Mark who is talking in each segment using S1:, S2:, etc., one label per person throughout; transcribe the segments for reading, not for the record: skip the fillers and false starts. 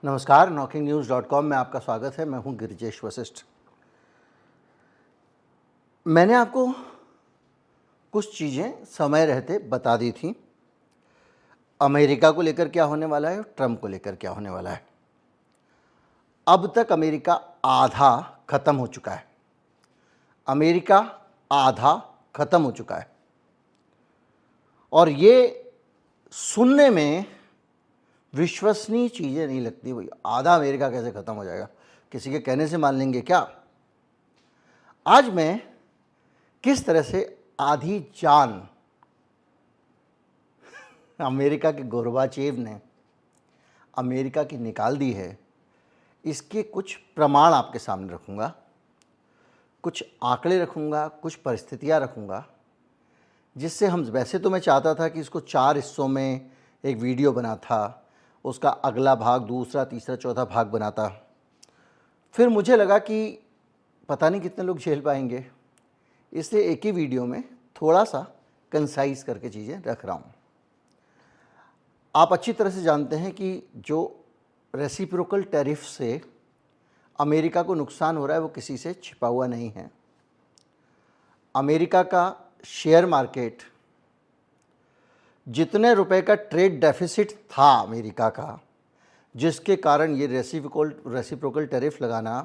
S1: नमस्कार, knocking-news.com में आपका स्वागत है। मैं हूं गिरिजेश वशिष्ठ। मैंने आपको कुछ चीज़ें समय रहते बता दी थी। अमेरिका को लेकर क्या होने वाला है और ट्रंप को लेकर क्या होने वाला है। अब तक अमेरिका आधा ख़त्म हो चुका है। अमेरिका आधा ख़त्म हो चुका है और ये सुनने में विश्वसनीय चीज़ें नहीं लगती। भाई आधा अमेरिका कैसे ख़त्म हो जाएगा, किसी के कहने से मान लेंगे क्या। आज मैं किस तरह से आधी जान अमेरिका के गोरबाचेव ने अमेरिका की निकाल दी है, इसके कुछ प्रमाण आपके सामने रखूँगा, कुछ आंकड़े रखूँगा, कुछ परिस्थितियाँ रखूँगा, जिससे हम, वैसे तो मैं चाहता था कि इसको 4 हिस्सों में एक वीडियो बना था, उसका अगला भाग, दूसरा, तीसरा, चौथा भाग बनाता। फिर मुझे लगा कि पता नहीं कितने लोग झेल पाएंगे, इसलिए एक ही वीडियो में थोड़ा सा कंसाइज करके चीज़ें रख रहा हूँ। आप अच्छी तरह से जानते हैं कि जो रेसिप्रोकल टैरिफ से अमेरिका को नुकसान हो रहा है वो किसी से छिपा हुआ नहीं है। अमेरिका का शेयर मार्केट, जितने रुपए का ट्रेड डेफिसिट था अमेरिका का, जिसके कारण ये रेसिप्रोकल टैरिफ लगाना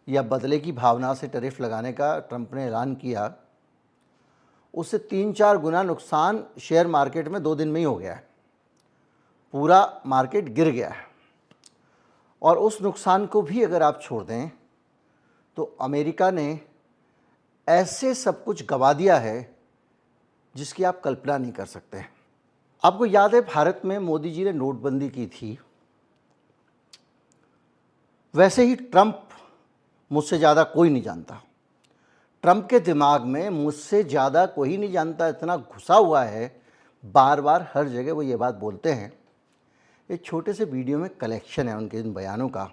S1: या बदले की भावना से टैरिफ लगाने का ट्रंप ने ऐलान किया, उससे 3-4 गुना नुकसान शेयर मार्केट में 2 दिन में ही हो गया है। पूरा मार्केट गिर गया है और उस नुकसान को भी अगर आप छोड़ दें तो अमेरिका ने ऐसे सब कुछ गंवा दिया है जिसकी आप कल्पना नहीं कर सकते। आपको याद है भारत में मोदी जी ने नोटबंदी की थी, वैसे ही ट्रंप मुझसे ज़्यादा कोई नहीं जानता। ट्रंप के दिमाग में मुझसे ज़्यादा कोई नहीं जानता इतना घुसा हुआ है, बार बार हर जगह वो ये बात बोलते हैं। एक छोटे से वीडियो में कलेक्शन है उनके इन बयानों का,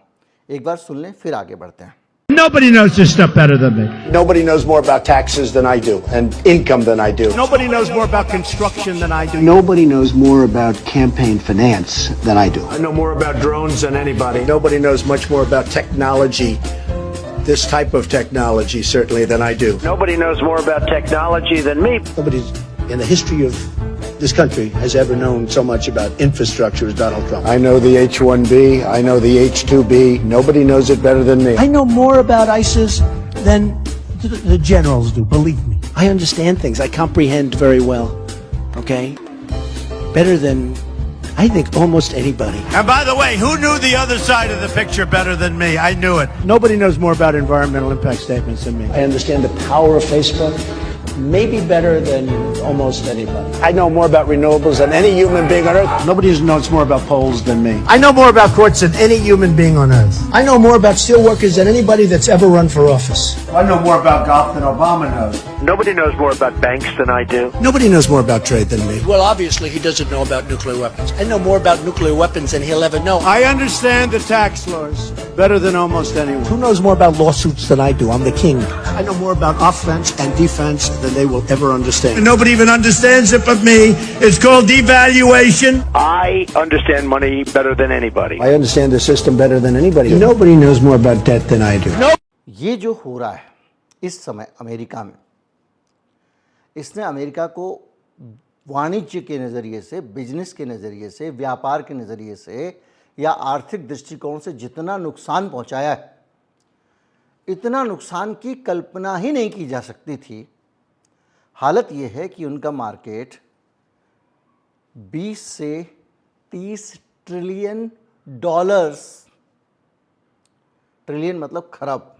S1: एक बार सुन लें फिर आगे बढ़ते हैं।
S2: Nobody knows this stuff better than me.
S3: Nobody knows more about taxes than I do and income than I do.
S4: Nobody knows more about construction than I do.
S5: Nobody knows more about campaign finance than I do.
S4: I know more about drones than anybody.
S3: Nobody knows much more about technology, this type of technology certainly, than I do.
S4: Nobody knows more about technology than me.
S3: Nobody in the history of this country has ever known so much about infrastructure as Donald Trump. I know the H-1B, I know the H-2B. Nobody knows it better than me.
S5: I know more about ISIS than the generals do, believe me. I understand things. I comprehend very well. Okay? Better than, I think, almost anybody.
S4: And by the way, who knew the other side of the picture better than me? I knew it.
S3: Nobody knows more about environmental impact statements than me. I understand the power of Facebook, maybe better than almost anybody. I know more about renewables than any human being on earth. Nobody knows more about polls than me.
S4: I know more about courts than any human being on earth.
S5: I know more about steelworkers than anybody that's ever run for office.
S4: I know more about golf than Obama knows. Nobody knows more about banks than I do.
S3: Nobody knows more about trade than me.
S5: Well, obviously, he doesn't know about nuclear weapons. I know more about nuclear weapons than he'll ever know.
S4: I understand the tax laws better than almost anyone.
S5: Who knows more about lawsuits than I do? I'm the king.
S3: I know more about offense and defense than they will ever understand.
S4: Nobody even understands it but me. It's called devaluation. I understand money better than anybody.
S3: I understand the system better than anybody. Nobody knows more about debt than I do.
S1: ये जो हो रहा है इस समय America में, इसने America को वाणिज्य के नज़रिए से, बिजनेस के नज़रिए से, व्यापार के नज़रिए से या आर्थिक दृष्टिकोण से जितना नुकसान पहुंचाया है, इतना नुकसान की कल्पना ही नहीं की जा सकती थी। हालत ये है कि उनका मार्केट 20 से 30 ट्रिलियन डॉलर्स, ट्रिलियन मतलब खरब,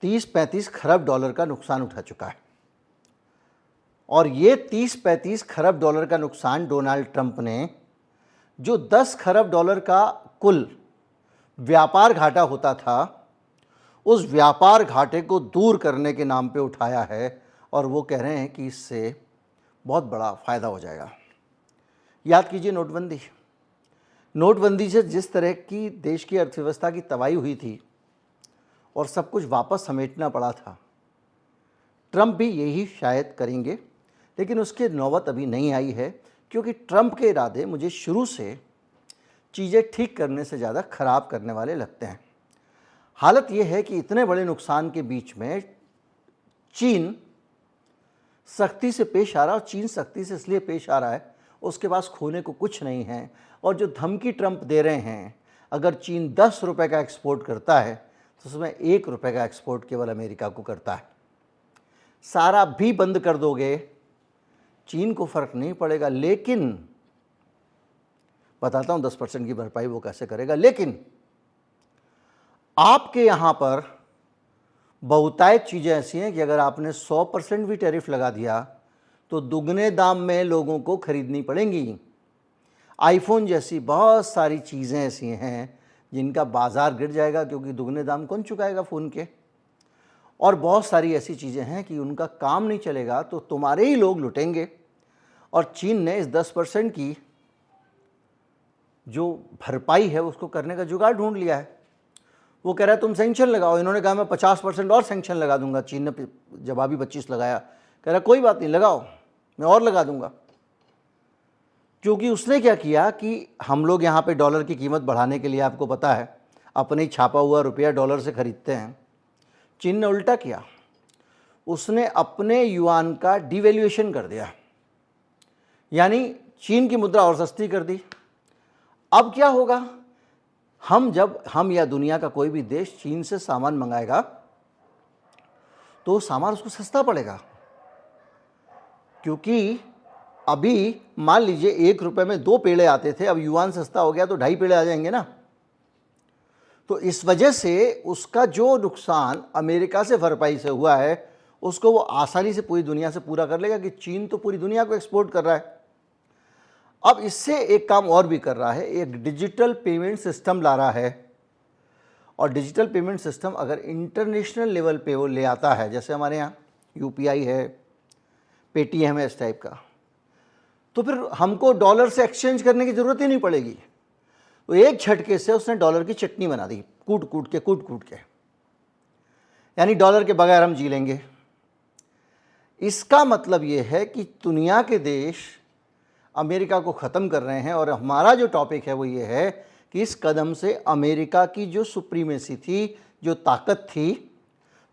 S1: 30-35 खरब डॉलर का नुकसान उठा चुका है। और ये 30-35 खरब डॉलर का नुकसान डोनाल्ड ट्रंप ने, जो 10 खरब डॉलर का कुल व्यापार घाटा होता था, उस व्यापार घाटे को दूर करने के नाम पे उठाया है और वो कह रहे हैं कि इससे बहुत बड़ा फ़ायदा हो जाएगा। याद कीजिए नोटबंदी से जिस तरह की देश की अर्थव्यवस्था की तबाही हुई थी और सब कुछ वापस समेटना पड़ा था, ट्रंप भी यही शायद करेंगे, लेकिन उसकी नौबत अभी नहीं आई है, क्योंकि ट्रंप के इरादे मुझे शुरू से चीज़ें ठीक करने से ज़्यादा ख़राब करने वाले लगते हैं। हालत ये है कि इतने बड़े नुकसान के बीच में चीन सख्ती से पेश आ रहा है, और चीन सख्ती से इसलिए पेश आ रहा है, उसके पास खोने को कुछ नहीं है। और जो धमकी ट्रंप दे रहे हैं, अगर चीन 10 रुपये का एक्सपोर्ट करता है तो उसमें 1 रुपये का एक्सपोर्ट केवल अमेरिका को करता है। सारा भी बंद कर दोगे, चीन को फ़र्क नहीं पड़ेगा। लेकिन बताता हूँ 10% की भरपाई वो कैसे करेगा। लेकिन आपके यहाँ पर बहुतायत चीज़ें ऐसी हैं कि अगर आपने 100% भी टैरिफ लगा दिया तो दुगने दाम में लोगों को खरीदनी पड़ेंगी। आईफोन जैसी बहुत सारी चीज़ें ऐसी हैं जिनका बाज़ार गिर जाएगा, क्योंकि दुगने दाम कौन चुकाएगा फ़ोन के। और बहुत सारी ऐसी चीज़ें हैं कि उनका काम नहीं चलेगा तो तुम्हारे ही लोग लुटेंगे। और चीन ने इस 10% की जो भरपाई है उसको करने का जुगाड़ ढूंढ लिया है। वो कह रहा है तुम सैंक्शन लगाओ। इन्होंने कहा मैं 50% और सैंक्शन लगा दूंगा। चीन ने जवाबी 25 लगाया। कह रहा कोई बात नहीं, लगाओ, मैं और लगा दूंगा। क्योंकि उसने क्या किया कि हम लोग यहाँ पे डॉलर की कीमत बढ़ाने के लिए, आपको पता है, अपने ही छापा हुआ रुपया डॉलर से ख़रीदते हैं। चीन ने उल्टा किया, उसने अपने युआन का डिवैल्यूएशन कर दिया, यानी चीन की मुद्रा और सस्ती कर दी। अब क्या होगा, हम या दुनिया का कोई भी देश चीन से सामान मंगाएगा तो सामान उसको सस्ता पड़ेगा। क्योंकि अभी मान लीजिए 1 रुपये में 2 पेड़े आते थे, अब युआन सस्ता हो गया तो 2.5 पेड़े आ जाएंगे ना। तो इस वजह से उसका जो नुकसान अमेरिका से भरपाई से हुआ है उसको वो आसानी से पूरी दुनिया से पूरा कर लेगा, कि चीन तो पूरी दुनिया को एक्सपोर्ट कर रहा है। अब इससे एक काम और भी कर रहा है, एक डिजिटल पेमेंट सिस्टम ला रहा है। और डिजिटल पेमेंट सिस्टम अगर इंटरनेशनल लेवल पे वो ले आता है, जैसे हमारे यहाँ यूपीआई है, पेटीएम है, इस टाइप का, तो फिर हमको डॉलर से एक्सचेंज करने की ज़रूरत ही नहीं पड़ेगी। तो एक झटके से उसने डॉलर की चटनी बना दी, कूट कूट के, यानी डॉलर के बगैर हम जी लेंगे। इसका मतलब ये है कि दुनिया के देश अमेरिका को ख़त्म कर रहे हैं। और हमारा जो टॉपिक है वो ये है कि इस कदम से अमेरिका की जो सुप्रीमेसी थी, जो ताकत थी,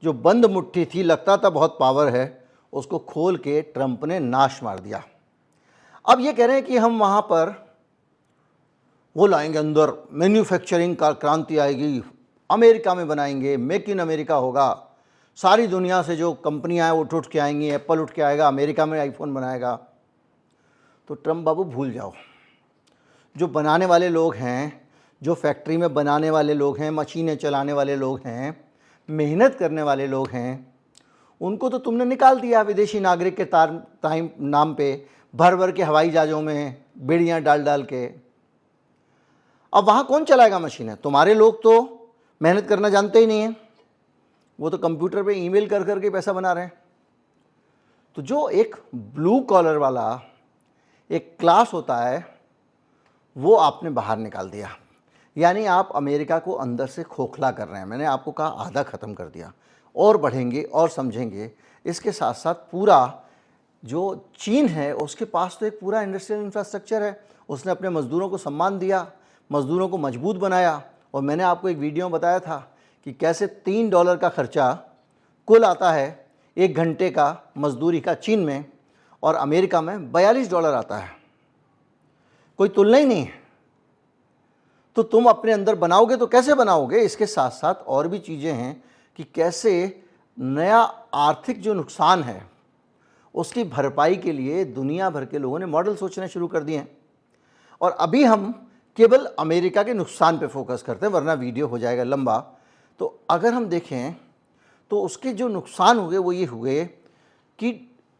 S1: जो बंद मुट्ठी थी, लगता था बहुत पावर है, उसको खोल के ट्रंप ने नाश मार दिया। अब ये कह रहे हैं कि हम वहाँ पर वो लाएंगे, अंदर मैन्युफैक्चरिंग का क्रांति आएगी, अमेरिका में बनाएंगे, मेक इन अमेरिका होगा, सारी दुनिया से जो कंपनियाँ हैं वो उठ के आएंगी, एप्पल उठ के आएगा, अमेरिका में आईफोन बनाएगा। तो ट्रंप बाबू भूल जाओ, जो बनाने वाले लोग हैं, जो फैक्ट्री में बनाने वाले लोग हैं, मशीनें चलाने वाले लोग हैं, मेहनत करने वाले लोग हैं, उनको तो तुमने निकाल दिया विदेशी नागरिक के नाम पे, भर भर के हवाई जहाज़ों में बेड़ियाँ डाल डाल के। अब वहाँ कौन चलाएगा मशीनें? तुम्हारे लोग तो मेहनत करना जानते ही नहीं हैं, वो तो कंप्यूटर पे ईमेल कर कर के पैसा बना रहे हैं। तो जो एक ब्लू कॉलर वाला एक क्लास होता है वो आपने बाहर निकाल दिया, यानी आप अमेरिका को अंदर से खोखला कर रहे हैं। मैंने आपको कहा आधा ख़त्म कर दिया, और बढ़ेंगे और समझेंगे। इसके साथ साथ पूरा जो चीन है उसके पास तो एक पूरा इंडस्ट्रियल इंफ्रास्ट्रक्चर है, उसने अपने मज़दूरों को सम्मान दिया, मज़दूरों को मजबूत बनाया। और मैंने आपको एक वीडियो में बताया था कि कैसे $3 का खर्चा कुल आता है 1 घंटे का मजदूरी का चीन में, और अमेरिका में $42 आता है। कोई तुलना ही नहीं है। तो तुम अपने अंदर बनाओगे तो कैसे बनाओगे? इसके साथ साथ और भी चीज़ें हैं कि कैसे नया आर्थिक जो नुकसान है उसकी भरपाई के लिए दुनिया भर के लोगों ने मॉडल सोचने शुरू कर दिए हैं। और अभी हम केवल अमेरिका के नुकसान पे फोकस करते हैं, वरना वीडियो हो जाएगा लंबा। तो अगर हम देखें तो उसके जो नुकसान हुए वो ये हुए कि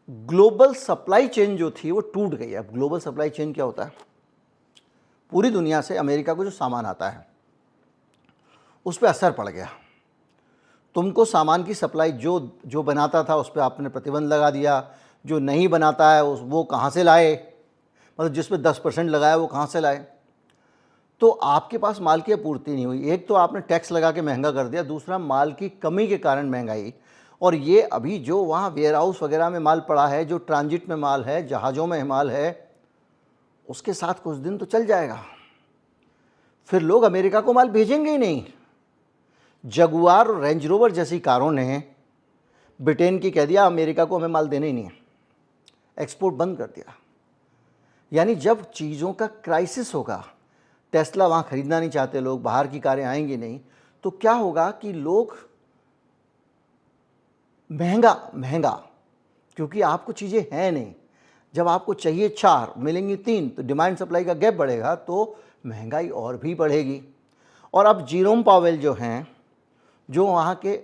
S1: ग्लोबल सप्लाई चेन जो थी वो टूट गई। अब ग्लोबल सप्लाई चेन क्या होता है? पूरी दुनिया से अमेरिका को जो सामान आता है उस पर असर पड़ गया। तुमको सामान की सप्लाई जो बनाता था उस पर आपने प्रतिबंध लगा दिया, जो नहीं बनाता है वो कहाँ से लाए, मतलब जिस पे 10% लगाया वो कहाँ से लाए। तो आपके पास माल की आपूर्ति नहीं हुई। एक तो आपने टैक्स लगा के महंगा कर दिया, दूसरा माल की कमी के कारण महंगाई। और ये अभी जो वहाँ वेयर हाउस वगैरह में माल पड़ा है, जो ट्रांजिट में माल है, जहाज़ों में माल है, उसके साथ कुछ दिन तो चल जाएगा। फिर लोग अमेरिका को माल भेजेंगे ही नहीं। जगुआर और रेंज रोवर जैसी कारों ने ब्रिटेन की कह दिया अमेरिका को हमें माल देना ही नहीं है, एक्सपोर्ट बंद कर दिया। यानी जब चीज़ों का क्राइसिस होगा, टेस्ला वहाँ ख़रीदना नहीं चाहते लोग, बाहर की कारें आएंगी नहीं, तो क्या होगा कि लोग महंगा, क्योंकि आपको चीज़ें हैं नहीं, जब आपको चाहिए 4 मिलेंगी 3, तो डिमांड सप्लाई का गैप बढ़ेगा तो महंगाई और भी बढ़ेगी। और अब जीरोम पावेल जो हैं, जो वहाँ के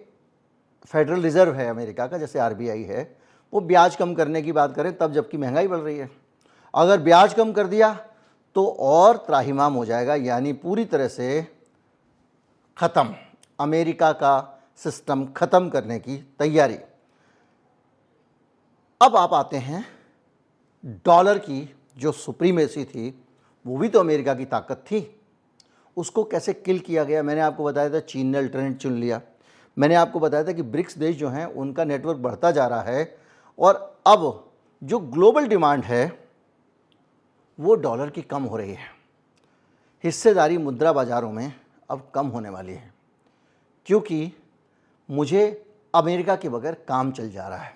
S1: फेडरल रिज़र्व है अमेरिका का, जैसे RBI है, वो ब्याज कम करने की बात करें तब, जबकि महंगाई बढ़ रही है। अगर ब्याज कम कर दिया तो और त्राहिमाम हो जाएगा, यानी पूरी तरह से ख़त्म, अमेरिका का सिस्टम ख़त्म करने की तैयारी। अब आप आते हैं डॉलर की जो सुप्रीमेसी थी, वो भी तो अमेरिका की ताकत थी, उसको कैसे किल किया गया। मैंने आपको बताया था चीन ने अल्टरनेट चुन लिया। मैंने आपको बताया था कि ब्रिक्स देश जो हैं उनका नेटवर्क बढ़ता जा रहा है, और अब जो ग्लोबल डिमांड है वो डॉलर की कम हो रही है। हिस्सेदारी मुद्रा बाज़ारों में अब कम होने वाली है, क्योंकि मुझे अमेरिका के बगैर काम चल जा रहा है,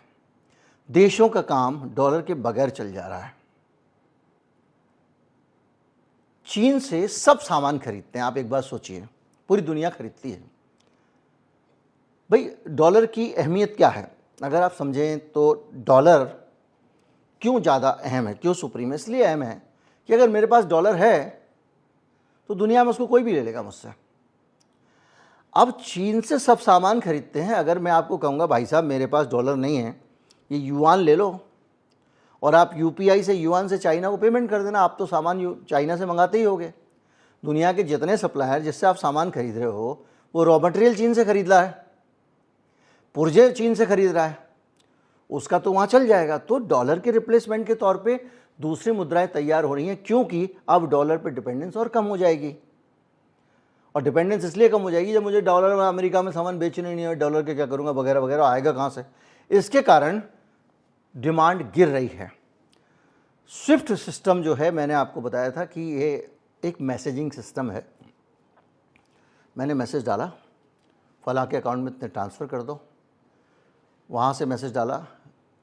S1: देशों का काम डॉलर के बगैर चल जा रहा है। चीन से सब सामान खरीदते हैं, आप एक बात सोचिए, पूरी दुनिया खरीदती है। भाई डॉलर की अहमियत क्या है अगर आप समझें तो, डॉलर क्यों ज़्यादा अहम है, क्यों सुप्रीम है? इसलिए अहम है कि अगर मेरे पास डॉलर है तो दुनिया में उसको कोई भी ले लेगा मुझसे। अब चीन से सब सामान खरीदते हैं। अगर मैं आपको कहूँगा भाई साहब मेरे पास डॉलर नहीं है, ये युआन ले लो, और आप UPI से युआन से चाइना को पेमेंट कर देना, आप तो सामान चाइना से मंगाते ही होगे। दुनिया के जितने सप्लायर जिससे आप सामान खरीद रहे हो, वो रॉ मटेरियल चीन से खरीद रहा है, पुर्जे चीन से खरीद रहा है, उसका तो वहाँ चल जाएगा। तो डॉलर के रिप्लेसमेंट के तौर पे दूसरी मुद्राएं तैयार हो रही हैं, क्योंकि अब डॉलर पे डिपेंडेंस और कम हो जाएगी। और डिपेंडेंस इसलिए कम हो जाएगी, जब मुझे डॉलर में अमेरिका में सामान बेचने नहीं है, डॉलर के क्या करूँगा वगैरह वगैरह, आएगा कहाँ से? इसके कारण डिमांड गिर रही है। स्विफ्ट सिस्टम जो है, मैंने आपको बताया था कि ये एक मैसेजिंग सिस्टम है। मैंने मैसेज डाला, फलां के अकाउंट में इतने ट्रांसफ़र कर दो, वहाँ से मैसेज डाला,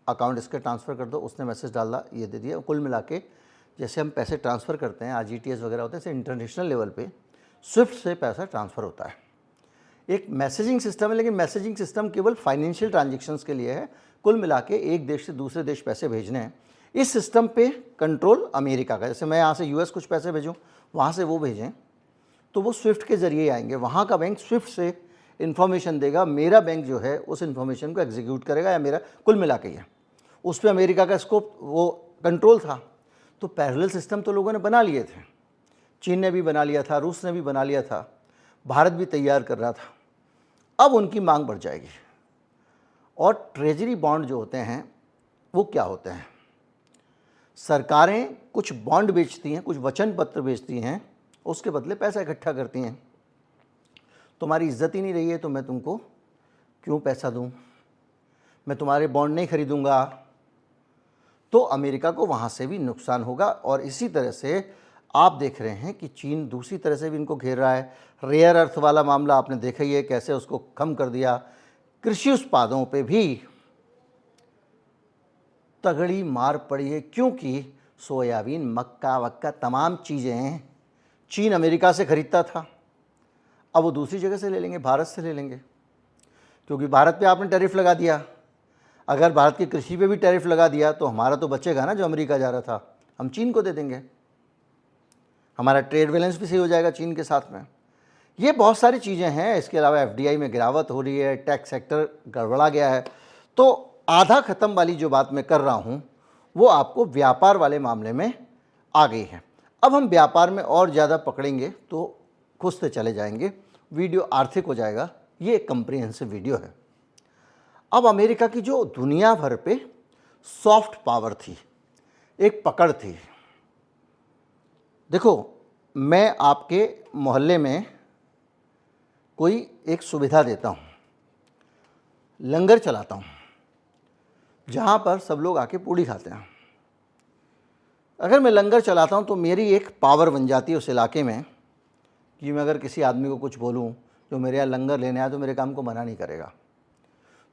S1: अकाउंट इसके ट्रांसफ़र कर दो, उसने मैसेज डाला, ये दे दिया। कुल मिला के जैसे हम पैसे ट्रांसफ़र करते हैं, RTGS वगैरह होते हैं, ऐसे इंटरनेशनल लेवल पे स्विफ्ट से पैसा ट्रांसफ़र होता है। एक मैसेजिंग सिस्टम है, लेकिन मैसेजिंग सिस्टम केवल फाइनेंशियल ट्रांजेक्शन्स के लिए है। कुल मिला के एक देश से दूसरे देश पैसे भेजने हैं। इस सिस्टम पे कंट्रोल अमेरिका का, जैसे मैं यहाँ से US कुछ पैसे भेजूँ, वहाँ से वो भेजें, तो वो स्विफ्ट के ज़रिए आएंगे। वहाँ का बैंक स्विफ्ट से इन्फॉर्मेशन देगा, मेरा बैंक जो है उस इन्फॉर्मेशन को एग्जीक्यूट करेगा, या मेरा कुल मिला के है, उस पर अमेरिका का स्कोप वो कंट्रोल था। तो पैरेलल सिस्टम तो लोगों ने बना लिए थे, चीन ने भी बना लिया था, रूस ने भी बना लिया था, भारत भी तैयार कर रहा था। अब उनकी मांग बढ़ जाएगी। और ट्रेजरी बॉन्ड जो होते हैं वो क्या होते हैं? सरकारें कुछ बॉन्ड बेचती हैं, कुछ वचन पत्र बेचती हैं, उसके बदले पैसा इकट्ठा करती हैं। तुम्हारी इज्जत ही नहीं रही है तो मैं तुमको क्यों पैसा दूं? मैं तुम्हारे बॉन्ड नहीं खरीदूंगा। तो अमेरिका को वहाँ से भी नुकसान होगा। और इसी तरह से आप देख रहे हैं कि चीन दूसरी तरह से भी इनको घेर रहा है। रेयर अर्थ वाला मामला आपने देखा ही है, कैसे उसको कम कर दिया। कृषि उत्पादों पे भी तगड़ी मार पड़ी है, क्योंकि सोयाबीन, मक्का वक्का तमाम चीज़ें चीन अमेरिका से ख़रीदता था, अब वो दूसरी जगह से ले लेंगे, भारत से ले लेंगे, क्योंकि भारत पे आपने टैरिफ लगा दिया। अगर भारत की कृषि पे भी टैरिफ लगा दिया तो हमारा तो बचेगा ना, जो अमेरिका जा रहा था हम चीन को दे देंगे, हमारा ट्रेड बैलेंस भी सही हो जाएगा चीन के साथ में। ये बहुत सारी चीज़ें हैं। इसके अलावा FDI में गिरावट हो रही है, टैक्स सेक्टर गड़बड़ा गया है। तो आधा ख़त्म वाली जो बात मैं कर रहा हूँ वो आपको व्यापार वाले मामले में आ गई है। अब हम व्यापार में और ज़्यादा पकड़ेंगे तो खुद से चले जाएंगे, वीडियो आर्थिक हो जाएगा। ये एक कंप्रिहेंसिव वीडियो है। अब अमेरिका की जो दुनिया भर पे सॉफ्ट पावर थी, एक पकड़ थी। देखो, मैं आपके मोहल्ले में कोई एक सुविधा देता हूँ, लंगर चलाता हूँ, जहाँ पर सब लोग आके पूड़ी खाते हैं। अगर मैं लंगर चलाता हूँ तो मेरी एक पावर बन जाती है उस इलाके में कि मैं अगर किसी आदमी को कुछ बोलूं जो मेरे यहाँ लंगर लेने आया तो मेरे काम को मना नहीं करेगा।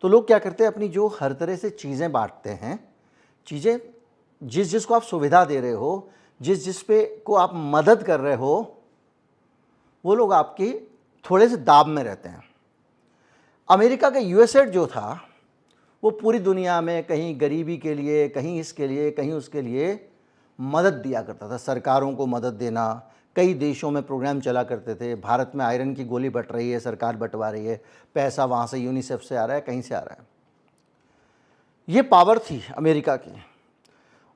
S1: तो लोग क्या करते हैं, अपनी जो हर तरह से चीज़ें बांटते हैं, चीज़ें जिस जिसको आप सुविधा दे रहे हो, जिस जिस पे को आप मदद कर रहे हो, वो लोग आपकी थोड़े से दाब में रहते हैं। अमेरिका का यूएसएड जो था वो पूरी दुनिया में कहीं गरीबी के लिए, कहीं इसके लिए, कहीं उसके लिए मदद दिया करता था, सरकारों को मदद देना। कई देशों में प्रोग्राम चला करते थे। भारत में आयरन की गोली बट रही है, सरकार बंटवा रही है, पैसा वहाँ से यूनिसेफ से आ रहा है, कहीं से आ रहा है। ये पावर थी अमेरिका की,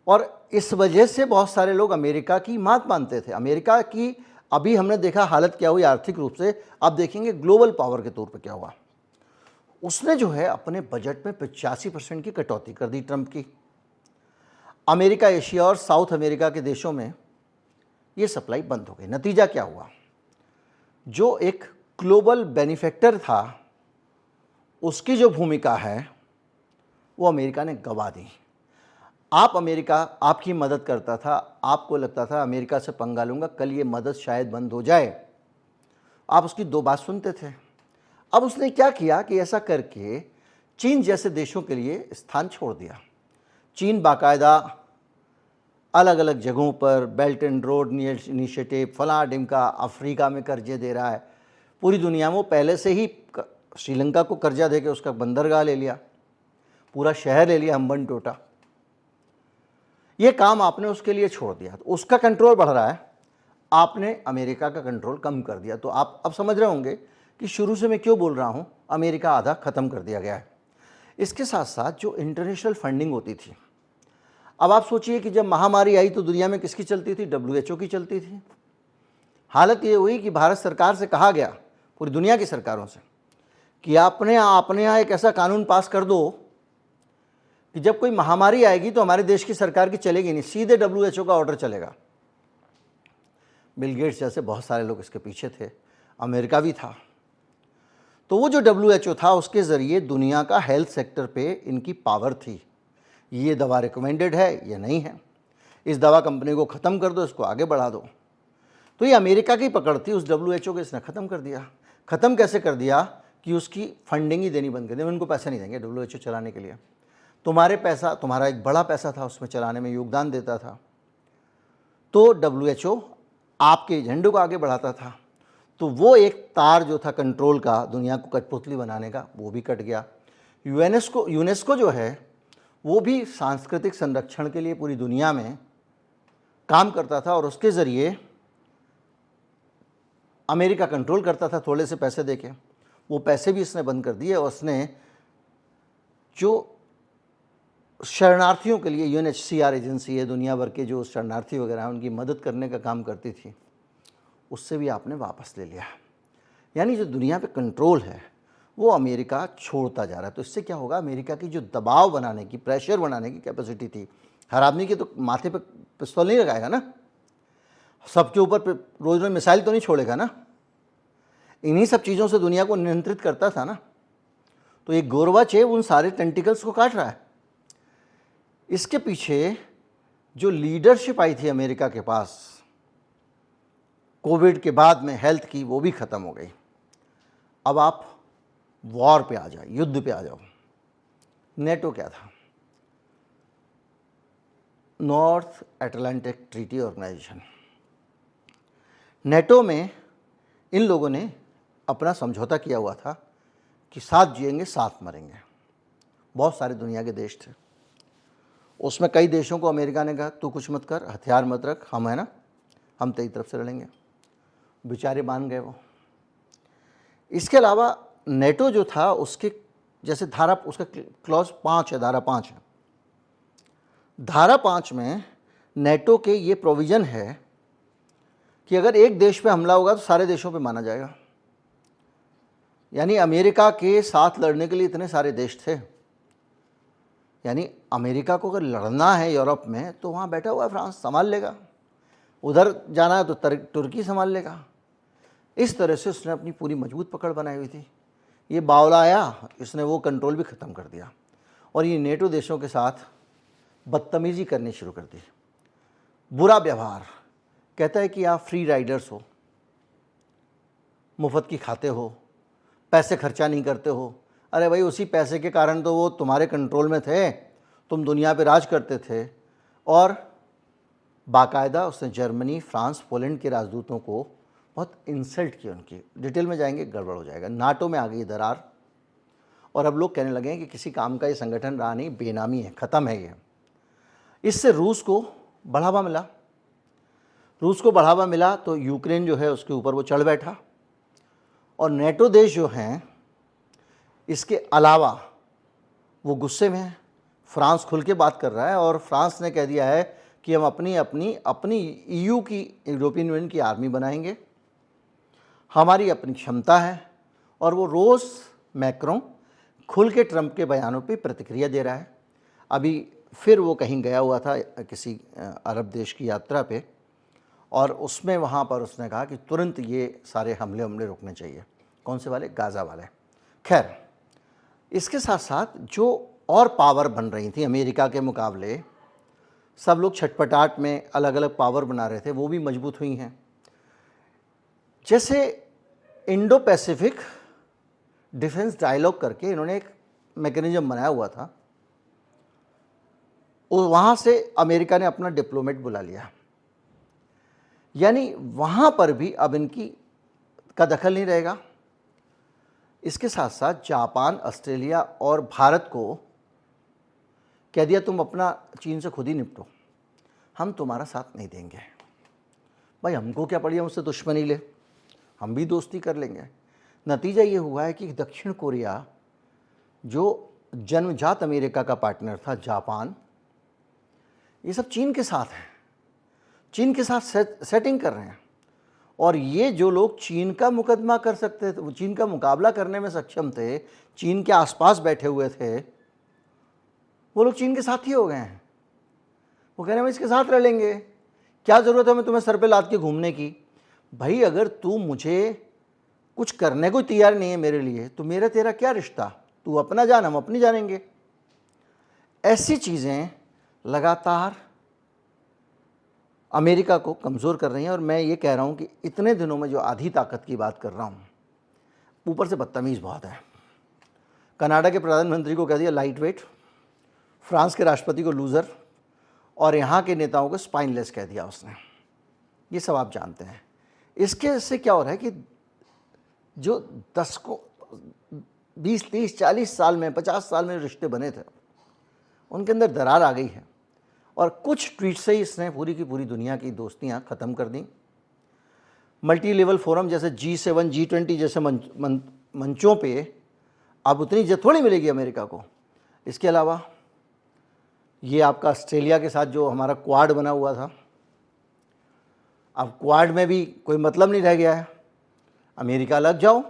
S1: और इस वजह से बहुत सारे लोग अमेरिका की बात मानते थे। अमेरिका की अभी हमने देखा हालत क्या हुई आर्थिक रूप से, अब देखेंगे ग्लोबल पावर के तौर पे क्या हुआ। उसने जो है अपने बजट में 85% की कटौती कर दी ट्रंप की। अमेरिका, एशिया और साउथ अमेरिका के देशों में ये सप्लाई बंद हो गई। नतीजा क्या हुआ, जो एक ग्लोबल बेनिफैक्टर था उसकी जो भूमिका है वो अमेरिका ने गंवा दी। अमेरिका आपकी मदद करता था, आपको लगता था अमेरिका से पंगा लूँगा, कल ये मदद शायद बंद हो जाए, आप उसकी दो बात सुनते थे। अब उसने क्या किया कि ऐसा करके चीन जैसे देशों के लिए स्थान छोड़ दिया। चीन बाकायदा अलग अलग जगहों पर बेल्ट एंड रोड इनिशिएटिव, फला डिमका, अफ्रीका में कर्जे दे रहा है। पूरी दुनिया में वो पहले से ही श्रीलंका को कर्जा दे के उसका बंदरगाह ले लिया, पूरा शहर ले लिया हम्बन टोटा। ये काम आपने उसके लिए छोड़ दिया, तो उसका कंट्रोल बढ़ रहा है, आपने अमेरिका का कंट्रोल कम कर दिया। तो आप अब समझ रहे होंगे कि शुरू से मैं क्यों बोल रहा हूँ अमेरिका आधा ख़त्म कर दिया गया है। इसके साथ साथ जो इंटरनेशनल फंडिंग होती थी, अब आप सोचिए कि जब महामारी आई तो दुनिया में किसकी चलती थी, WHO की चलती थी। हालत ये हुई कि भारत सरकार से कहा गया, पूरी दुनिया की सरकारों से, कि आपने यहाँ एक ऐसा कानून पास कर दो कि जब कोई महामारी आएगी तो हमारे देश की सरकार की चलेगी नहीं, सीधे WHO का ऑर्डर चलेगा। बिल गेट्स जैसे बहुत सारे लोग इसके पीछे थे, अमेरिका भी था। तो वो जो WHO था उसके ज़रिए दुनिया का हेल्थ सेक्टर पे इनकी पावर थी। ये दवा रिकमेंडेड है, ये नहीं है, इस दवा कंपनी को ख़त्म कर दो, इसको आगे बढ़ा दो। तो ये अमेरिका की पकड़ थी, उस WHO को इसने ख़त्म कर दिया। ख़त्म कैसे कर दिया कि उसकी फंडिंग ही देनी बंद कर दी। उनको पैसा नहीं देंगे WHO चलाने के लिए, तुम्हारा एक बड़ा पैसा था उसमें चलाने में योगदान देता था, तो WHO आपके एजेंडे को आगे बढ़ाता था। तो वो एक तार जो था कंट्रोल का, दुनिया को कठपुतली बनाने का, वो भी कट गया। यूनेस्को जो है वो भी सांस्कृतिक संरक्षण के लिए पूरी दुनिया में काम करता था, और उसके ज़रिए अमेरिका कंट्रोल करता था थोड़े से पैसे देके। वो पैसे भी इसने बंद कर दिए, और उसने जो शरणार्थियों के लिए UNHCR एजेंसी है, दुनिया भर के जो शरणार्थी वगैरह हैं उनकी मदद करने का काम करती थी, उससे भी आपने वापस ले लिया। यानी जो दुनिया पे कंट्रोल है वो अमेरिका छोड़ता जा रहा है। तो इससे क्या होगा, अमेरिका की जो दबाव बनाने की, प्रेशर बनाने की कैपेसिटी थी, हर आदमी के तो माथे पे पिस्तौल नहीं लगाएगा ना, सबके ऊपर रोज रोज मिसाइल तो नहीं छोड़ेगा ना, इन्हीं सब चीज़ों से दुनिया को नियंत्रित करता था ना। तो ये गोरबाचेव उन सारे टेंटिकल्स को काट रहा है। इसके पीछे जो लीडरशिप आई थी अमेरिका के पास कोविड के बाद में हेल्थ की, वो भी ख़त्म हो गई। अब आप वॉर पे आ जाओ, युद्ध पे आ जाओ। नेटो क्या था? North Atlantic Treaty Organization. NATO में इन लोगों ने अपना समझौता किया हुआ था कि साथ जिएंगे साथ मरेंगे। बहुत सारे दुनिया के देश थे, उसमें कई देशों को अमेरिका ने कहा तू कुछ मत कर, हथियार मत रख, हम है ना, हम तेरी तरफ से लड़ेंगे। बेचारे मान गए वो। इसके अलावा नेटो जो था उसके जैसे धारा, उसका क्लॉज 5 है, धारा 5 है। धारा 5 में नेटो के ये प्रोविज़न है कि अगर एक देश पे हमला होगा तो सारे देशों पे माना जाएगा। यानी अमेरिका के साथ लड़ने के लिए इतने सारे देश थे। यानी अमेरिका को अगर लड़ना है यूरोप में तो वहाँ बैठा हुआ है फ्रांस, संभाल लेगा। उधर जाना है तो तुर्की संभाल लेगा। इस तरह से उसने अपनी पूरी मजबूत पकड़ बनाई हुई थी। ये बावला आया, इसने वो कंट्रोल भी ख़त्म कर दिया और ये नेटो देशों के साथ बदतमीज़ी करनी शुरू कर दी, बुरा व्यवहार। कहता है कि आप फ्री राइडर्स हो, मुफ्त की खाते हो, पैसे खर्चा नहीं करते हो। अरे भाई, उसी पैसे के कारण तो वो तुम्हारे कंट्रोल में थे, तुम दुनिया पे राज करते थे। और बाकायदा उसने जर्मनी, फ्रांस, पोलैंड के राजदूतों को बहुत इंसल्ट की। उनकी डिटेल में जाएंगे गड़बड़ हो जाएगा। नाटो में आ गई दरार, और अब लोग कहने लगे हैं कि किसी काम का ये संगठन रहा नहीं, बेनामी है, ख़त्म है ये। इससे रूस को बढ़ावा मिला। रूस को बढ़ावा मिला तो यूक्रेन जो है उसके ऊपर वो चढ़ बैठा। और नेटो देश जो हैं इसके अलावा वो गुस्से में है। फ्रांस खुल के बात कर रहा है, और फ्रांस ने कह दिया है कि हम अपनी ईयू की, यूरोपियन यूनियन की आर्मी बनाएंगे, हमारी अपनी क्षमता है। और वो रोज़ मैक्रों खुल के ट्रंप के बयानों पे प्रतिक्रिया दे रहा है। अभी फिर वो कहीं गया हुआ था किसी अरब देश की यात्रा पे, और उसमें वहाँ पर उसने कहा कि तुरंत ये सारे हमले रुकने चाहिए। कौन से वाले? गाज़ा वाले। खैर, इसके साथ साथ जो और पावर बन रही थी अमेरिका के मुकाबले, सब लोग छटपटाट में अलग अलग पावर बना रहे थे, वो भी मजबूत हुई हैं। जैसे इंडो पैसिफिक डिफेंस डायलॉग करके इन्होंने एक मैकेनिज्म बनाया हुआ था, वहाँ से अमेरिका ने अपना डिप्लोमेट बुला लिया। यानी वहाँ पर भी अब इनकी का दखल नहीं रहेगा। इसके साथ साथ जापान, ऑस्ट्रेलिया और भारत को कह दिया तुम अपना चीन से खुद ही निपटो, हम तुम्हारा साथ नहीं देंगे। भाई, हमको क्या पड़ी, हम उससे दुश्मनी ले, हम भी दोस्ती कर लेंगे। नतीजा ये हुआ है कि दक्षिण कोरिया, जो जन्मजात अमेरिका का पार्टनर था, जापान, ये सब चीन के साथ है, चीन के साथ सेटिंग कर रहे हैं। और ये जो लोग चीन का मुकदमा कर सकते थे, चीन का मुकाबला करने में सक्षम थे, चीन के आसपास बैठे हुए थे, वो लोग चीन के साथ ही हो गए हैं। वो कह रहे हैं हम इसके साथ रह लेंगे, क्या ज़रूरत है मैं तुम्हें सर पे लाद के घूमने की। भाई, अगर तू मुझे कुछ करने को तैयार नहीं है मेरे लिए, तो मेरा तेरा क्या रिश्ता? तू अपना जान, हम अपनी जानेंगे। ऐसी चीज़ें लगातार अमेरिका को कमज़ोर कर रही हैं। और मैं ये कह रहा हूँ कि इतने दिनों में जो आधी ताकत की बात कर रहा हूँ, ऊपर से बदतमीज़ बहुत है। कनाडा के प्रधानमंत्री को कह दिया लाइट वेट, फ्रांस के राष्ट्रपति को लूज़र, और यहाँ के नेताओं को स्पाइनलेस कह दिया उसने। ये सब आप जानते हैं। इसके से क्या हो रहा है कि जो 20, 30, 40 साल में, 50 साल में रिश्ते बने थे, उनके अंदर दरार आ गई है। और कुछ ट्वीट से ही इसने पूरी की पूरी दुनिया की दोस्तियां ख़त्म कर दी। मल्टी लेवल फोरम जैसे G7, G20 जैसे मंचों पे अब उतनी इज्जत थोड़ी मिलेगी अमेरिका को। इसके अलावा ये आपका ऑस्ट्रेलिया के साथ जो हमारा क्वाड बना हुआ था, अब क्वाड में भी कोई मतलब नहीं रह गया है। अमेरिका लग जाओ।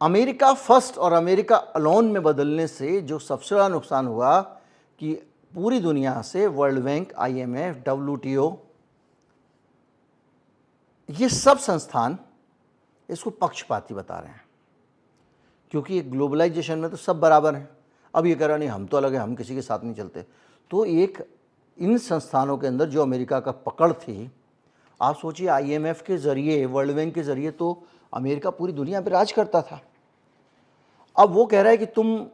S1: अमेरिका फर्स्ट और अमेरिका अलोन में बदलने से जो सबसे बड़ा नुकसान हुआ कि पूरी दुनिया से वर्ल्ड बैंक, IMF, WTO, ये सब संस्थान इसको पक्षपाती बता रहे हैं, क्योंकि ग्लोबलाइजेशन में तो सब बराबर हैं। अब ये कह रहा नहीं हम तो अलग है, हम किसी के साथ नहीं चलते। तो एक इन संस्थानों के अंदर जो अमेरिका का पकड़ थी, आप सोचिए IMF के ज़रिए, वर्ल्ड बैंक के ज़रिए तो अमेरिका पूरी दुनिया पे राज करता था। अब वो कह रहा है कि तुम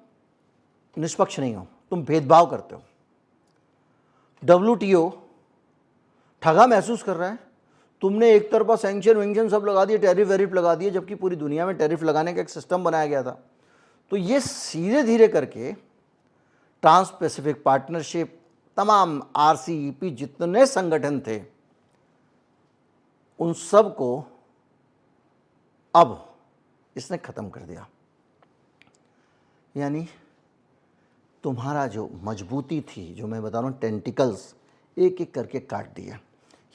S1: निष्पक्ष नहीं हो, तुम भेदभाव करते हो। WTO ठगा महसूस कर रहा है। तुमने एक तरफा सैंक्शन वैंक्शन सब लगा दिए, टैरिफ वैरिफ लगा दिए, जबकि पूरी दुनिया में टैरिफ लगाने का एक सिस्टम बनाया गया था। तो ये धीरे धीरे करके ट्रांस पैसिफिक पार्टनरशिप, तमाम RCEP जितने संगठन थे, उन सब को अब इसने ख़त्म कर दिया। यानी तुम्हारा जो मजबूती थी, जो मैं बता रहा हूँ, टेंटिकल्स एक एक करके काट दिया।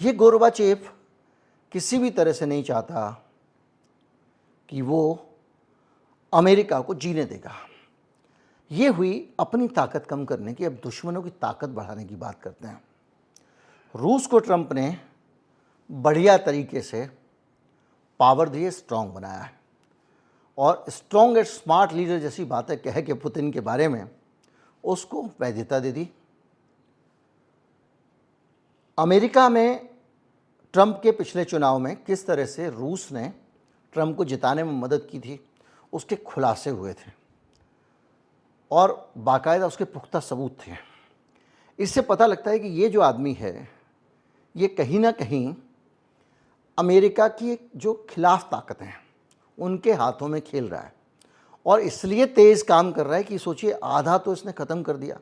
S1: ये गोरबाचेव किसी भी तरह से नहीं चाहता कि वो अमेरिका को जीने देगा। ये हुई अपनी ताकत कम करने की। अब दुश्मनों की ताकत बढ़ाने की बात करते हैं। रूस को ट्रंप ने बढ़िया तरीके से पावर दिए, स्ट्रॉन्ग बनाया है, और स्ट्रॉन्ग एंड स्मार्ट लीडर जैसी बातें कह के पुतिन के बारे में उसको वैधता दे दी। अमेरिका में ट्रंप के पिछले चुनाव में किस तरह से रूस ने ट्रंप को जिताने में मदद की थी, उसके खुलासे हुए थे और बाकायदा उसके पुख्ता सबूत थे। इससे पता लगता है कि ये जो आदमी है ये कहीं ना कहीं अमेरिका की जो खिलाफ ताकत हैं उनके हाथों में खेल रहा है और इसलिए तेज़ काम कर रहा है कि सोचिए आधा तो इसने ख़त्म कर दिया।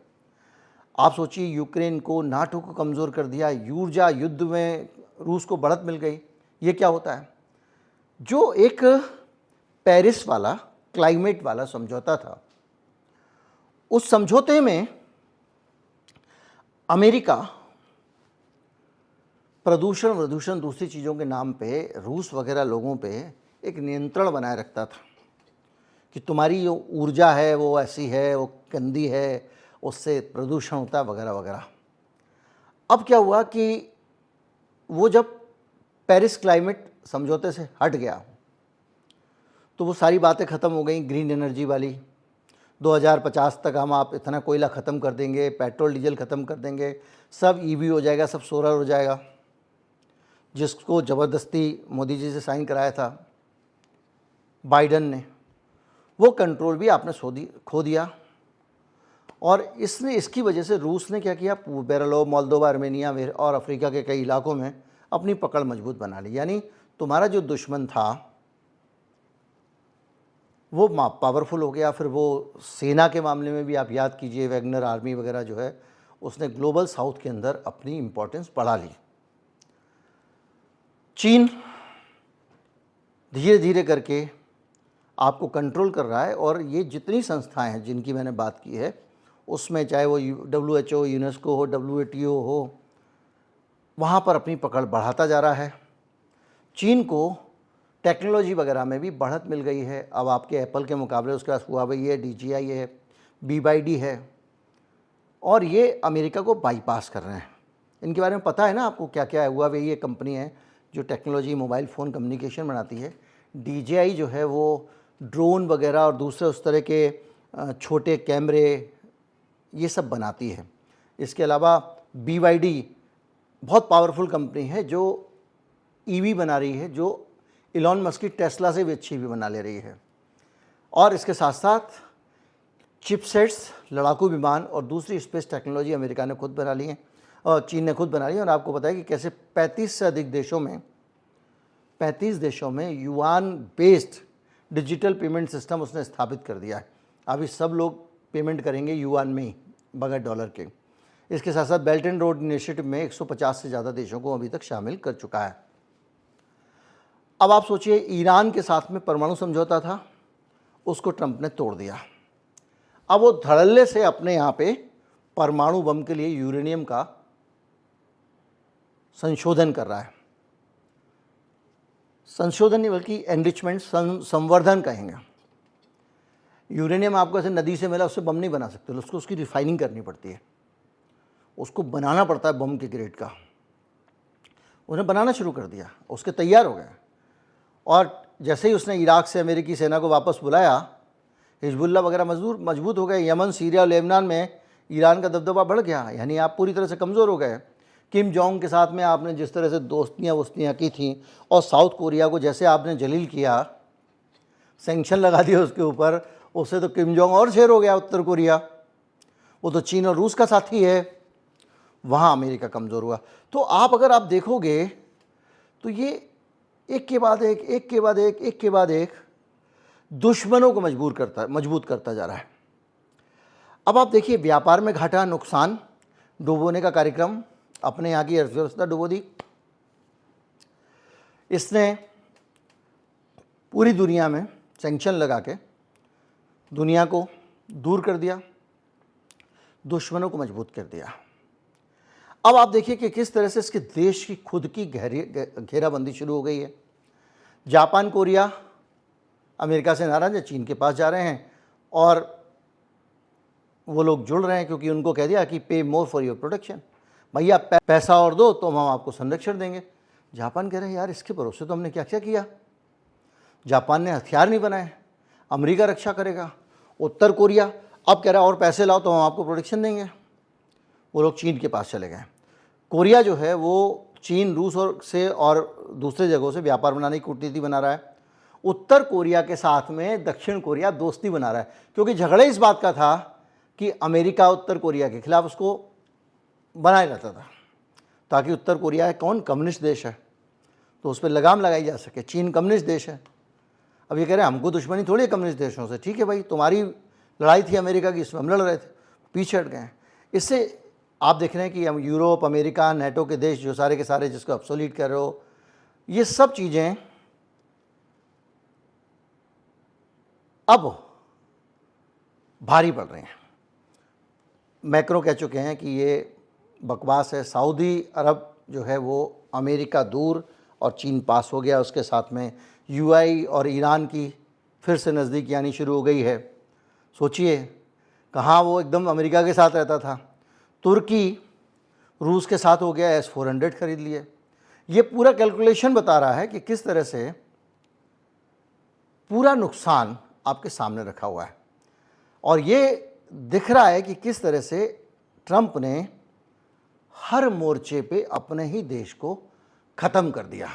S1: आप सोचिए यूक्रेन को, नाटो को कमज़ोर कर दिया, ऊर्जा युद्ध में रूस को बढ़त मिल गई। ये क्या होता है? जो एक पेरिस वाला क्लाइमेट वाला समझौता था, उस समझौते में अमेरिका प्रदूषण दूसरी चीज़ों के नाम पे रूस वगैरह लोगों पे एक नियंत्रण बनाए रखता था कि तुम्हारी जो ऊर्जा है वो ऐसी है, वो गंदी है, उससे प्रदूषण होता है वगैरह वगैरह। अब क्या हुआ कि वो जब पेरिस क्लाइमेट समझौते से हट गया तो वो सारी बातें ख़त्म हो गई ग्रीन एनर्जी वाली। 2050 तक हम आप इतना कोयला ख़त्म कर देंगे, पेट्रोल डीजल ख़त्म कर देंगे, सब ईवी हो जाएगा, सब सोलर हो जाएगा, जिसको ज़बरदस्ती मोदी जी से साइन कराया था बाइडन ने, वो कंट्रोल भी आपने खो दिया। और इसकी वजह से रूस ने क्या किया, बेलारूस, मोल्दोवा, आर्मेनिया और अफ्रीका के कई इलाकों में अपनी पकड़ मजबूत बना ली। यानी तुम्हारा जो दुश्मन था वो पावरफुल हो गया। फिर वो सेना के मामले में भी आप याद कीजिए, वैगनर आर्मी वगैरह जो है उसने ग्लोबल साउथ के अंदर अपनी इम्पोर्टेंस बढ़ा ली। चीन धीरे धीरे करके आपको कंट्रोल कर रहा है और ये जितनी संस्थाएं हैं जिनकी मैंने बात की है उसमें चाहे वो WHO, यूनेस्को हो, WTO हो, वहाँ पर अपनी पकड़ बढ़ाता जा रहा है। चीन को टेक्नोलॉजी वगैरह में भी बढ़त मिल गई है। अब आपके एप्पल के मुकाबले उसके पास हुआवेई है, DJI है, BYD है और ये अमेरिका को बाईपास कर रहे हैं। इनके बारे में पता है ना आपको क्या क्या है? हुआवेई ये कंपनी है जो टेक्नोलॉजी, मोबाइल फ़ोन कम्युनिकेशन बनाती है। DJI जो है वो ड्रोन वगैरह और दूसरे उस तरह के छोटे कैमरे ये सब बनाती है। इसके अलावा BYD बहुत पावरफुल कंपनी है जो EV बना रही है, जो इलॉन मस्क की टेस्ला से भी अच्छी भी बना ले रही है। और इसके साथ साथ चिपसेट्स, लड़ाकू विमान और दूसरी स्पेस टेक्नोलॉजी अमेरिका ने खुद बना ली है और चीन ने खुद बना ली है। और आपको पता है कि कैसे 35 से अधिक देशों में 35 देशों में yuan based digital payment system उसने स्थापित कर दिया है। अभी सब लोग पेमेंट करेंगे युआन में ही, बगैर डॉलर के। इसके साथ साथ बेल्ट एंड रोड इनिशिएटिव में 150 से ज़्यादा देशों को अभी तक शामिल कर चुका है। अब आप सोचिए, ईरान के साथ में परमाणु समझौता था, उसको ट्रंप ने तोड़ दिया। अब वो धड़ल्ले से अपने यहाँ पे परमाणु बम के लिए यूरेनियम का संशोधन कर रहा है। संशोधन नहीं बल्कि एनरिचमेंट, संवर्धन कहेंगे। यूरेनियम आपको ऐसे नदी से मिला, उससे बम नहीं बना सकते, उसको उसकी रिफाइनिंग करनी पड़ती है, उसको बनाना पड़ता है बम के ग्रेड का। उन्हें बनाना शुरू कर दिया, उसके तैयार हो गए। और जैसे ही उसने इराक से अमेरिकी सेना को वापस बुलाया, हिजबुल्लाह वगैरह मजबूत हो गए। यमन, सीरिया और लेबनान में ईरान का दबदबा बढ़ गया, यानी आप पूरी तरह से कमज़ोर हो गए। किम जोंग के साथ में आपने जिस तरह से दोस्तियाँ की थी और साउथ कोरिया को जैसे आपने जलील किया, सैंक्शन लगा दिया उसके ऊपर, उससे तो किम जोंग और शेर हो गया उत्तर कोरिया। वो तो चीन और रूस का साथी है, वहाँ अमेरिका कमज़ोर हुआ। तो अगर आप देखोगे तो ये एक के बाद एक दुश्मनों को मजबूत करता जा रहा है। अब आप देखिए, व्यापार में घाटा, नुकसान, डुबोने का कार्यक्रम, अपने यहाँ की अर्थव्यवस्था डुबो दी इसने। पूरी दुनिया में सैंक्शन लगा के दुनिया को दूर कर दिया, दुश्मनों को मजबूत कर दिया। अब आप देखिए कि किस तरह से इसके देश की खुद की घेराबंदी शुरू हो गई है। जापान, कोरिया अमेरिका से नाराज है, चीन के पास जा रहे हैं और वो लोग जुड़ रहे हैं क्योंकि उनको कह दिया कि पे मोर फॉर योर प्रोटेक्शन, भैया पैसा और दो तो हम आपको संरक्षण देंगे। जापान कह रहे हैं यार इसके भरोसे तो हमने क्या क्या किया, जापान ने हथियार नहीं बनाए, अमेरिका रक्षा करेगा। उत्तर कोरिया अब कह रहा है और पैसे लाओ तो हम आपको प्रोटेक्शन देंगे। वो लोग चीन के पास चले गए। कोरिया जो है वो चीन रूस और दूसरे जगहों से व्यापार बनाने की कूटनीति बना रहा है। उत्तर कोरिया के साथ में दक्षिण कोरिया दोस्ती बना रहा है, क्योंकि झगड़े इस बात का था कि अमेरिका उत्तर कोरिया के खिलाफ उसको बनाए रहता था, ताकि उत्तर कोरिया कौन कम्युनिस्ट देश है तो उस पर लगाम लगाई जा सके। चीन कम्युनिस्ट देश है। अब ये कह रहे हैं हमको दुश्मनी थोड़ी है कम्युनिस्ट देशों से। ठीक है भाई, तुम्हारी लड़ाई थी अमेरिका की, इसमें हम लड़ रहे थे, पीछे हट गए हैं। इससे आप देख रहे हैं कि हम यूरोप, अमेरिका, नेटो के देश जो सारे के सारे जिसको ऑब्सोलीट कर रहे हो, ये सब चीज़ें अब भारी पड़ रही हैं। मैक्रो कह चुके हैं कि ये बकवास है। सऊदी अरब जो है वो अमेरिका दूर और चीन पास हो गया, उसके साथ में यूएई और ईरान की फिर से नज़दीकी आनी शुरू हो गई है। सोचिए, कहाँ वो एकदम अमेरिका के साथ रहता था। तुर्की रूस के साथ हो गया, S-400 खरीद लिए। ये पूरा कैलकुलेशन बता रहा है कि किस तरह से पूरा नुकसान आपके सामने रखा हुआ है, और ये दिख रहा है कि किस तरह से ट्रंप ने हर मोर्चे पे अपने ही देश को ख़त्म कर दिया।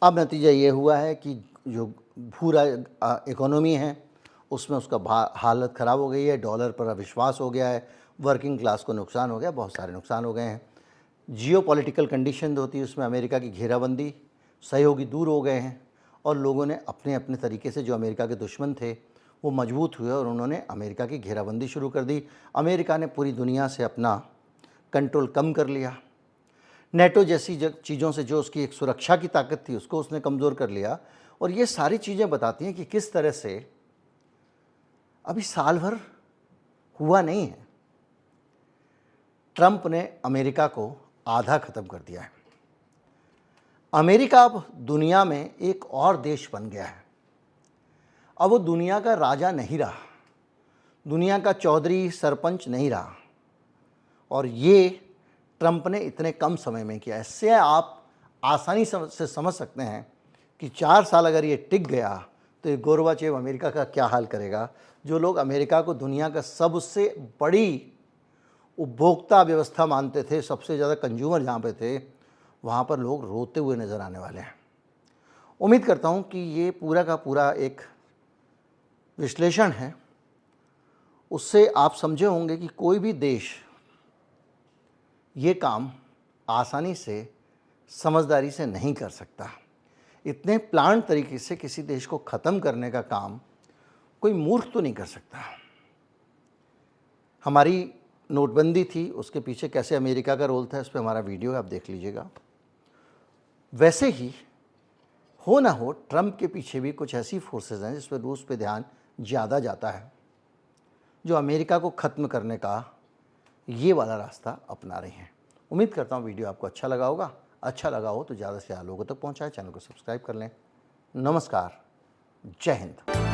S1: अब नतीजा ये हुआ है कि जो पूरा इकोनॉमी है उसमें उसका हालत ख़राब हो गई है, डॉलर पर अविश्वास हो गया है, वर्किंग क्लास को नुकसान हो गया, बहुत सारे नुकसान हो गए हैं। जियो पॉलिटिकल कंडीशन होती है उसमें अमेरिका की घेराबंदी, सहयोगी दूर हो गए हैं, और लोगों ने अपने अपने तरीके से जो अमेरिका के दुश्मन थे वो मजबूत हुए और उन्होंने अमेरिका की घेराबंदी शुरू कर दी। अमेरिका ने पूरी दुनिया से अपना कंट्रोल कम कर लिया। नेटो जैसी चीज़ों से जो उसकी एक सुरक्षा की ताकत थी उसको उसने कमज़ोर कर लिया। और ये सारी चीज़ें बताती हैं कि किस तरह से अभी साल भर हुआ नहीं है, ट्रंप ने अमेरिका को आधा ख़त्म कर दिया है। अमेरिका अब दुनिया में एक और देश बन गया है। अब वो दुनिया का राजा नहीं रहा, दुनिया का चौधरी सरपंच नहीं रहा, और ये ट्रंप ने इतने कम समय में किया। इससे आप आसानी से समझ सकते हैं कि 4 साल अगर ये टिक गया तो ये गोरबाचेव अमेरिका का क्या हाल करेगा। जो लोग अमेरिका को दुनिया का सबसे बड़ी उपभोक्ता व्यवस्था मानते थे, सबसे ज़्यादा कंज्यूमर जहाँ पे थे, वहाँ पर लोग रोते हुए नज़र आने वाले हैं। उम्मीद करता हूँ कि ये पूरा का पूरा एक विश्लेषण है, उससे आप समझे होंगे कि कोई भी देश ये काम आसानी से, समझदारी से नहीं कर सकता। इतने प्लान तरीके से किसी देश को ख़त्म करने का काम कोई मूर्ख तो नहीं कर सकता। हमारी नोटबंदी थी, उसके पीछे कैसे अमेरिका का रोल था, इस पर हमारा वीडियो है, आप देख लीजिएगा। वैसे ही हो ना हो, ट्रंप के पीछे भी कुछ ऐसी फोर्सेस हैं जिस पर रूस पे ध्यान ज़्यादा जाता है, जो अमेरिका को ख़त्म करने का ये वाला रास्ता अपना रही हैं। उम्मीद करता हूँ वीडियो आपको अच्छा लगा होगा। अच्छा लगा हो तो ज़्यादा से ज़्यादा लोगों तक पहुँचाएं, चैनल को सब्सक्राइब कर लें। नमस्कार, जय हिंद।